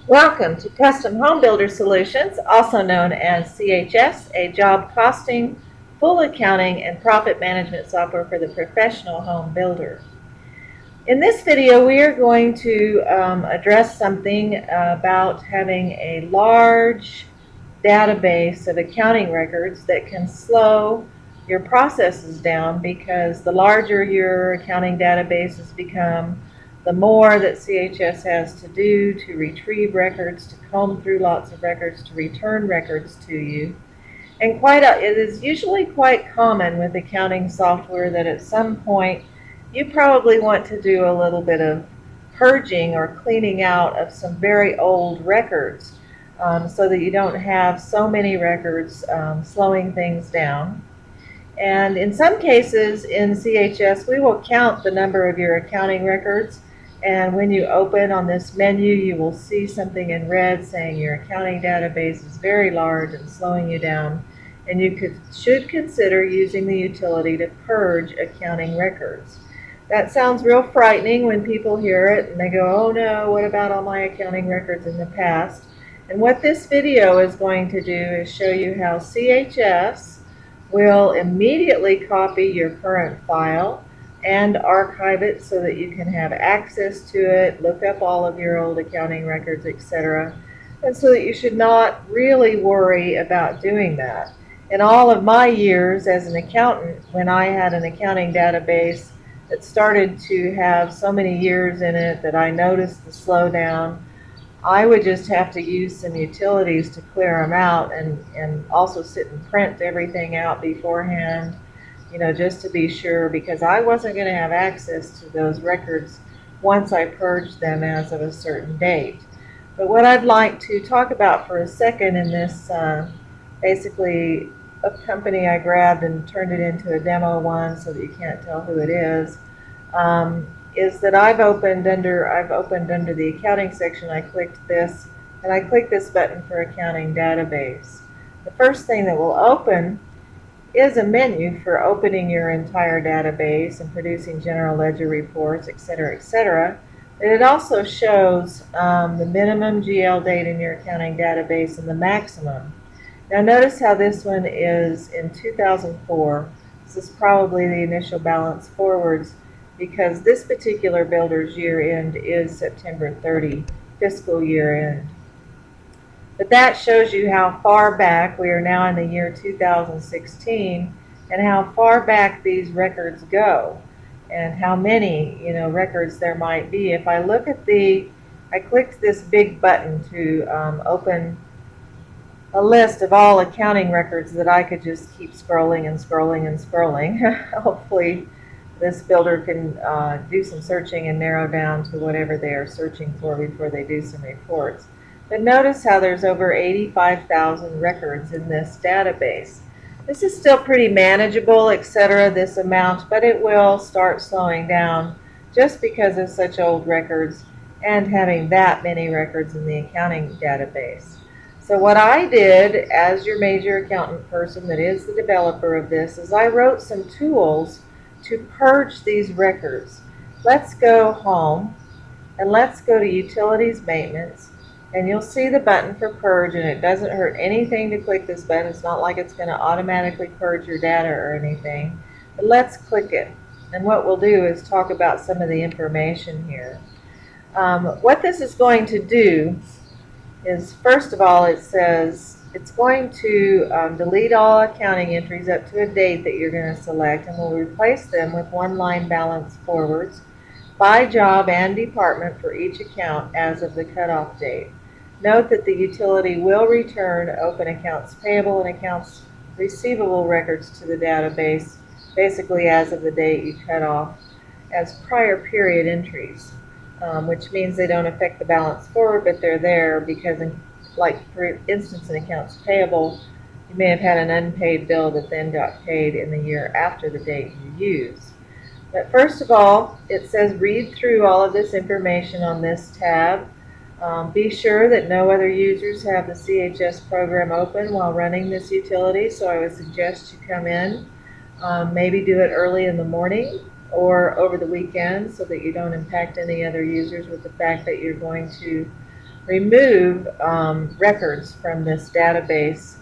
Welcome to Custom Home Builder Solutions, also known as CHS, a job costing, full accounting, and profit management software for the professional home builder. In this video, we are going to address something about having a large database of accounting records that can slow your processes down, because the larger your accounting databases become, the more that CHS has to do to retrieve records, to comb through lots of records, to return records to you. And it is usually quite common with accounting software that at some point you probably want to do a little bit of purging or cleaning out of some very old records, so that you don't have so many records slowing things down. And in some cases in CHS, we will count the number of your accounting records. And when you open on this menu, you will see something in red saying your accounting database is very large and slowing you down. And you should consider using the utility to purge accounting records. That sounds real frightening when people hear it and they go, oh no, what about all my accounting records in the past? And what this video is going to do is show you how CHS will immediately copy your current file and archive it so that you can have access to it, look up all of your old accounting records, etc. And so that you should not really worry about doing that. In all of my years as an accountant, when I had an accounting database that started to have so many years in it that I noticed the slowdown, I would just have to use some utilities to clear them out, and also sit and print everything out beforehand, just to be sure, because I wasn't going to have access to those records once I purged them as of a certain date. But what I'd like to talk about for a second in this, basically a company I grabbed and turned it into a demo one so that you can't tell who it is that I've opened under the accounting section. I clicked this, and I clicked this button for accounting database. The first thing that will open is a menu for opening your entire database and producing general ledger reports, etc., etc. And it also shows the minimum GL date in your accounting database and the maximum. Now notice how this one is in 2004. This is probably the initial balance forwards, because this particular builder's year end is September 30, fiscal year end. But that shows you how far back, we are now in the year 2016, and how far back these records go, and how many records there might be. If I look at I clicked this big button to open a list of all accounting records that I could just keep scrolling and scrolling and scrolling. Hopefully this builder can do some searching and narrow down to whatever they are searching for before they do some reports. But notice how there's over 85,000 records in this database. This is still pretty manageable, etc., this amount, but it will start slowing down just because of such old records and having that many records in the accounting database. So what I did as your major accountant person that is the developer of this is I wrote some tools to purge these records. Let's go home and let's go to Utilities Maintenance, and you'll see the button for Purge, and it doesn't hurt anything to click this button. It's not like it's going to automatically purge your data or anything, but let's click it. And what we'll do is talk about some of the information here. What this is going to do is, first of all, it says it's going to delete all accounting entries up to a date that you're going to select, and will replace them with one-line balance forwards by job and department for each account as of the cutoff date. Note that the utility will return open accounts payable and accounts receivable records to the database, basically as of the date you cut off, as prior period entries, which means they don't affect the balance forward, but they're there because, for instance, in accounts payable, you may have had an unpaid bill that then got paid in the year after the date you use. But first of all, it says read through all of this information on this tab. Be sure that no other users have the CHS program open while running this utility, so I would suggest you come in, maybe do it early in the morning or over the weekend, so that you don't impact any other users with the fact that you're going to remove records from this database.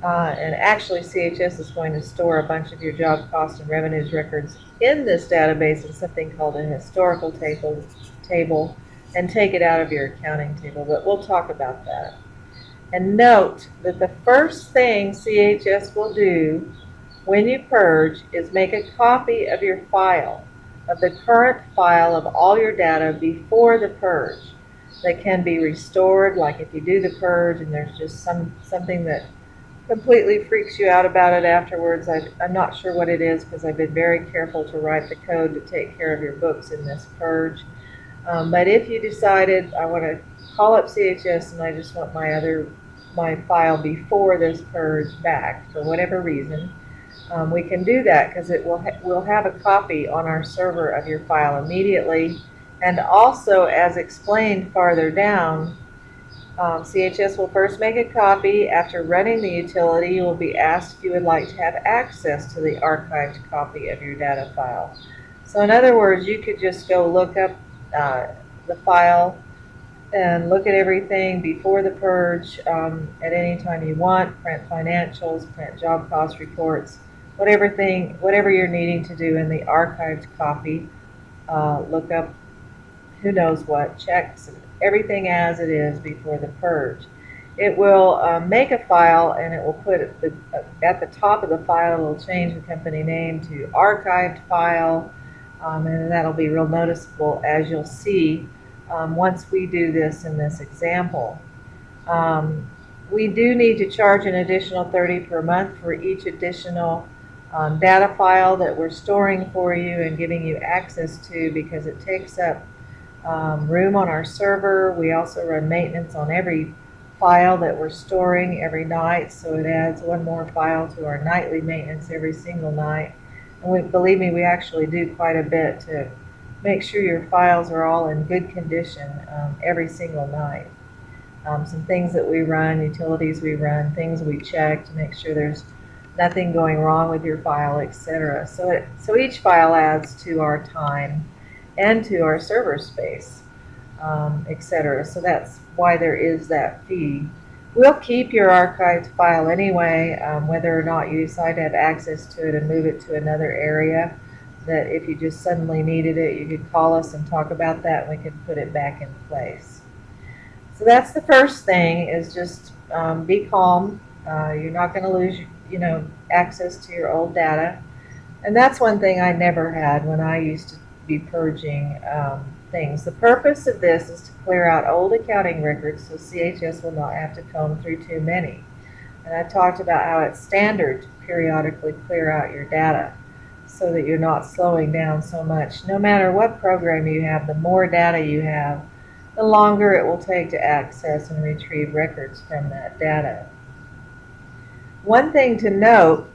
And actually, CHS is going to store a bunch of your job cost and revenues records in this database in something called a historical table and take it out of your accounting table. But we'll talk about that. And note that the first thing CHS will do when you purge is make a copy of your file, of the current file of all your data before the purge. That can be restored, like if you do the purge and there's just something that completely freaks you out about it afterwards. I'm not sure what it is because I've been very careful to write the code to take care of your books in this purge. But if you decided I want to call up CHS and I just want my file before this purge back for whatever reason, we can do that because we'll have a copy on our server of your file immediately. And also, as explained farther down, CHS will first make a copy. After running the utility, you will be asked if you would like to have access to the archived copy of your data file. So in other words, you could just go look up the file and look at everything before the purge at any time you want, print financials, print job cost reports, whatever you're needing to do in the archived copy. Look up who knows what, checks, everything as it is before the purge. It will make a file and it will put at the top of the file, it will change the company name to archived file, and that'll be real noticeable as you'll see once we do this in this example. We do need to charge an additional $30 per month for each additional data file that we're storing for you and giving you access to because it takes up room on our server. We also run maintenance on every file that we're storing every night, so it adds one more file to our nightly maintenance every single night. And believe me, we actually do quite a bit to make sure your files are all in good condition every single night. Some things that we run, utilities we run, things we check to make sure there's nothing going wrong with your file, etc. So each file adds to our time and to our server space, etc. So that's why there is that fee. We'll keep your archived file anyway, whether or not you decide to have access to it and move it to another area. That if you just suddenly needed it, you could call us and talk about that, and we could put it back in place. So that's the first thing, is just be calm. You're not going to lose, access to your old data. And that's one thing I never had when I used to be purging things. The purpose of this is to clear out old accounting records so CHS will not have to comb through too many. And I talked about how it's standard to periodically clear out your data so that you're not slowing down so much. No matter what program you have, the more data you have, the longer it will take to access and retrieve records from that data. One thing to note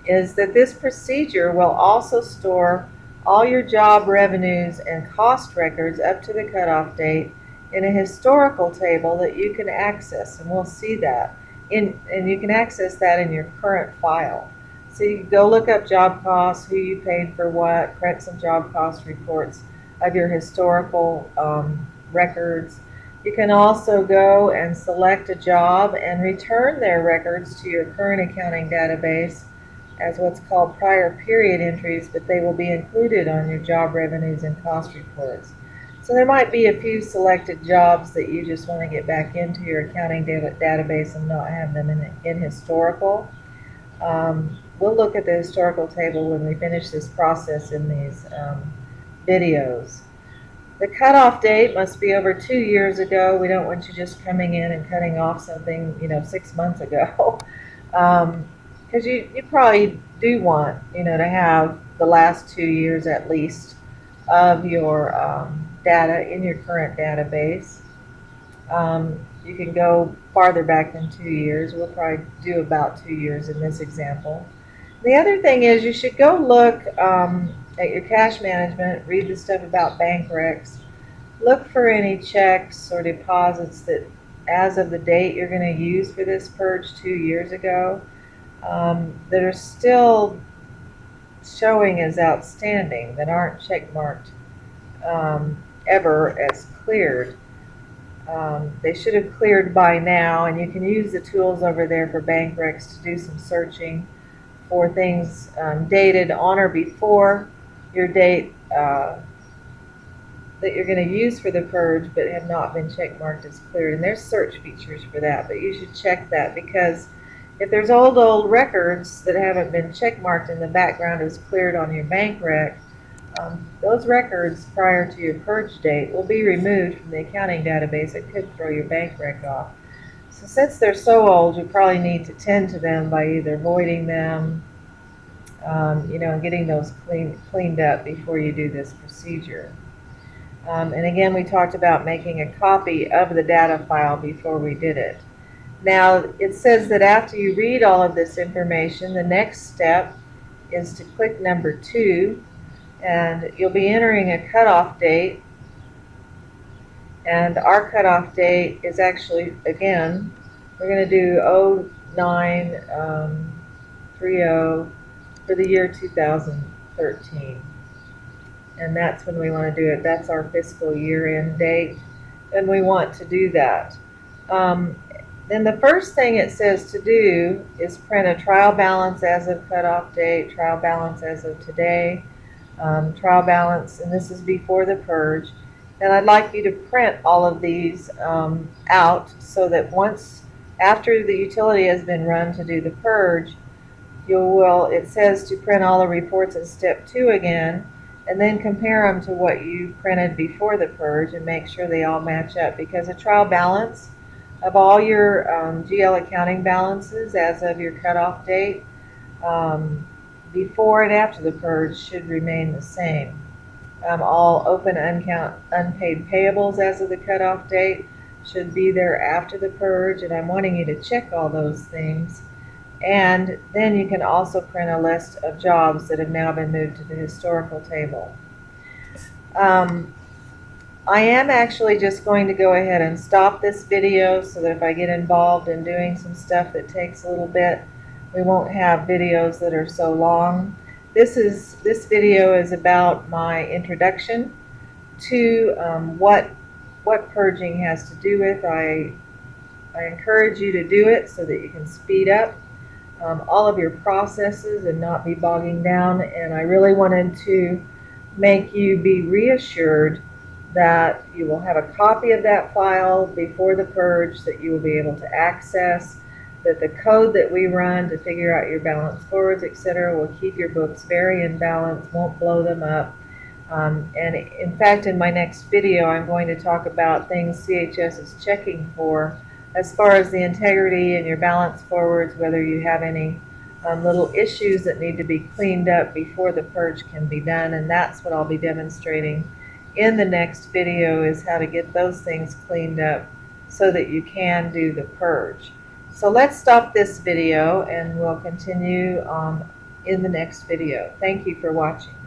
is that this procedure will also store all your job revenues and cost records up to the cutoff date in a historical table that you can access, and we'll see that. And you can access that in your current file. So you can go look up job costs, who you paid for what, print some job cost reports of your historical records. You can also go and select a job and return their records to your current accounting database as what's called prior period entries, but they will be included on your job revenues and cost reports. So there might be a few selected jobs that you just want to get back into your accounting database and not have them in historical. We'll look at the historical table when we finish this process in these videos. The cutoff date must be over 2 years ago. We don't want you just coming in and cutting off something, 6 months ago. Because you probably do want, to have the last 2 years at least of your data in your current database. You can go farther back than 2 years. We'll probably do about 2 years in this example. The other thing is you should go look at your cash management, read the stuff about bank recs, look for any checks or deposits that as of the date you're going to use for this purge 2 years ago that are still showing as outstanding, that aren't checkmarked ever as cleared. They should have cleared by now, and you can use the tools over there for bank recs to do some searching for things dated on or before your date that you're going to use for the purge but have not been check marked as cleared. And there's search features for that, but you should check that, because if there's old records that haven't been check marked and the background is cleared on your bank rec, those records prior to your purge date will be removed from the accounting database. It could throw your bank rec off. So since they're so old, you probably need to tend to them by either voiding them, and getting those cleaned up before you do this procedure. And again, we talked about making a copy of the data file before we did it. Now, it says that after you read all of this information, the next step is to click number 2, and you'll be entering a cutoff date. And our cutoff date is actually, again, we're going to do 0930 for the year 2013. And that's when we want to do it. That's our fiscal year-end date, and we want to do that. Then the first thing it says to do is print a trial balance as of cutoff date, trial balance as of today, trial balance, and this is before the purge. And I'd like you to print all of these out so that once after the utility has been run to do the purge, it says to print all the reports in step 2 again, and then compare them to what you printed before the purge and make sure they all match up, because a trial balance of all your GL accounting balances as of your cutoff date before and after the purge should remain the same. All open unpaid payables as of the cutoff date should be there after the purge, and I'm wanting you to check all those things. And then you can also print a list of jobs that have now been moved to the historical table. I am actually just going to go ahead and stop this video so that if I get involved in doing some stuff that takes a little bit, we won't have videos that are so long. This video is about my introduction to what purging has to do with. I encourage you to do it so that you can speed up all of your processes and not be bogging down. And I really wanted to make you be reassured that you will have a copy of that file before the purge that you will be able to access, that the code that we run to figure out your balance forwards, etc., will keep your books very in balance, won't blow them up. And in fact, in my next video, I'm going to talk about things CHS is checking for as far as the integrity in your balance forwards, whether you have any little issues that need to be cleaned up before the purge can be done. And that's what I'll be demonstrating in the next video, is how to get those things cleaned up so that you can do the purge. So let's stop this video and we'll continue in the next video. Thank you for watching.